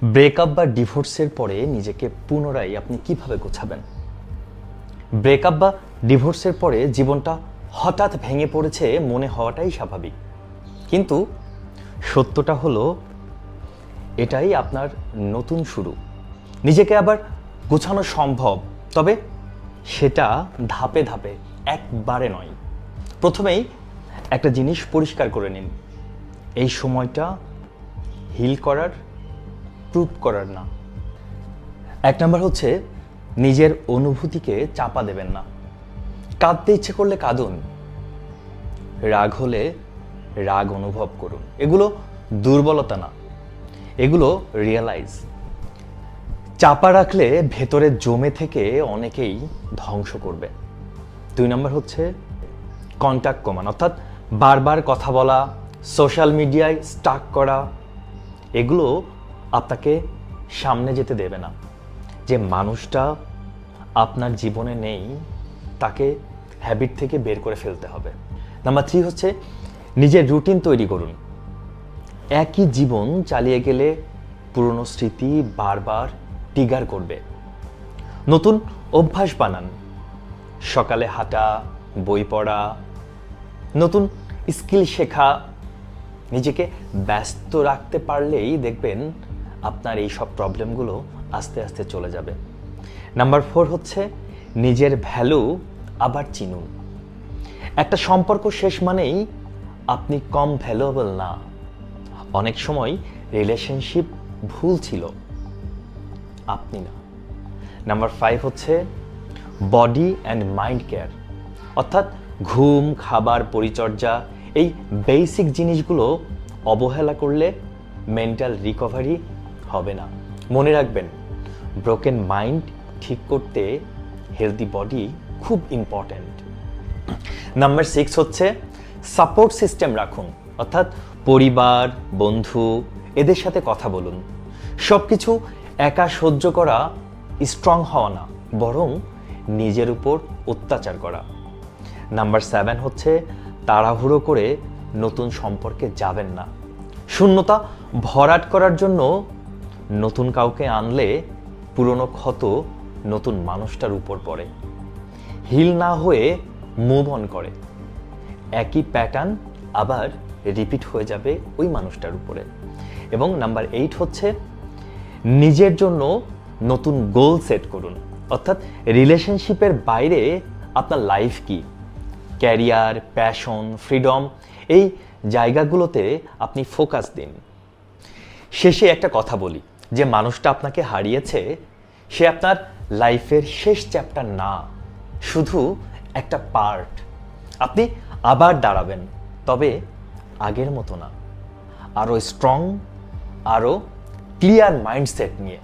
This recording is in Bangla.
ব্রেকআপ বা ডিভোর্সের পরে নিজেকে পুনরায় আপনি কিভাবে গোছাবেন? ব্রেকআপ বা ডিভোর্সের পরে জীবনটা হঠাৎ ভেঙে পড়েছে মনে হওয়াটাই স্বাভাবিক, কিন্তু সত্যটা হলো এটাই আপনার নতুন শুরু। নিজেকে আবার গোছানো সম্ভব, তবে সেটা ধাপে ধাপে, একবারে নয়। প্রথমেই একটা জিনিস পরিষ্কার করে নিন, এই সময়টা হিল করার, প্রুভ করার না। এক নাম্বার হচ্ছে নিজের অনুভূতিকে চাপা দেবেন না। কাঁদতে ইচ্ছে করলে কাঁদুন, রাগ হলে রাগ অনুভব করুন। এগুলো দুর্বলতা না, এগুলো রিয়েলাইজ। চাপা রাখলে ভেতরে জমে থেকে অনেকেই ধ্বংস করবে। 2 নাম্বার হচ্ছে কন্ট্যাক্ট কমান, অর্থাৎ বারবার কথা বলা, সোশ্যাল মিডিয়ায় স্টাক করা, এগুলো আপনাকে সামনে যেতে দেবে না। যে মানুষটা আপনার জীবনে নেই তাকে হ্যাবিট থেকে বের করে ফেলতে হবে। নাম্বার 3 হচ্ছে নিজের রুটিন তৈরি করুন। একই জীবন চালিয়ে গেলে পুরনো স্মৃতি বারবার ট্রিগার করবে। নতুন অভ্যাস বানান, সকালে হাঁটা, বই পড়া, নতুন স্কিল শেখা। নিজেকে ব্যস্ত রাখতে পারলেই দেখবেন আপনার এই সব প্রবলেমগুলো আস্তে আস্তে চলে যাবে। নাম্বার 4 হচ্ছে নিজের ভ্যালু আবার চিনুন। একটা সম্পর্ক শেষ মানেই আপনি কম ভ্যালুয়েবল না। অনেক সময় রিলেশনশিপ ভুল ছিল, আপনি না। নাম্বার 5 হচ্ছে বডি অ্যান্ড মাইন্ড কেয়ার, অর্থাৎ ঘুম, খাবার, পরিচর্যা, এই বেসিক জিনিসগুলো অবহেলা করলে মেন্টাল রিকভারি হবে না। মনে রাখবেন, ব্রোকেন মাইন্ড ঠিক করতে হেলদি বডি খুব ইম্পর্ট্যান্ট। নাম্বার 6 হচ্ছে সাপোর্ট সিস্টেম রাখুন, অর্থাৎ পরিবার, বন্ধু, এদের সাথে কথা বলুন। সব কিছু একা সহ্য করা স্ট্রং হওয়া না, বরং নিজের উপর অত্যাচার করা। নাম্বার 7 হচ্ছে তাড়াহুড়ো করে নতুন সম্পর্কে যাবেন না। শূন্যতা ভরাট করার জন্য নতুন কাউকে আনলে পুরনো ক্ষত নতুন মানুষটার উপর পড়ে। হিল না হয়ে মুভ অন করে একই প্যাটার্ন আবার রিপিট হয়ে যাবে ওই মানুষটার উপরে। এবং নাম্বার 8 হচ্ছে নিজের জন্য নতুন গোল সেট করুন, অর্থাৎ রিলেশনশিপের বাইরে আপনার লাইফ কি, ক্যারিয়ার, প্যাশন, ফ্রিডম, এই জায়গাগুলোতে আপনি ফোকাস দিন। শেষে একটা কথা বলি, যে মানুষটা আপনাকে হারিয়েছে সে আপনার লাইফের শেষ চ্যাপ্টার না, শুধু একটা পার্ট। আপনি আবার দাঁড়াবেন, তবে আগের মতো না, আরও স্ট্রং, আরও ক্লিয়ার মাইন্ডসেট নিয়ে।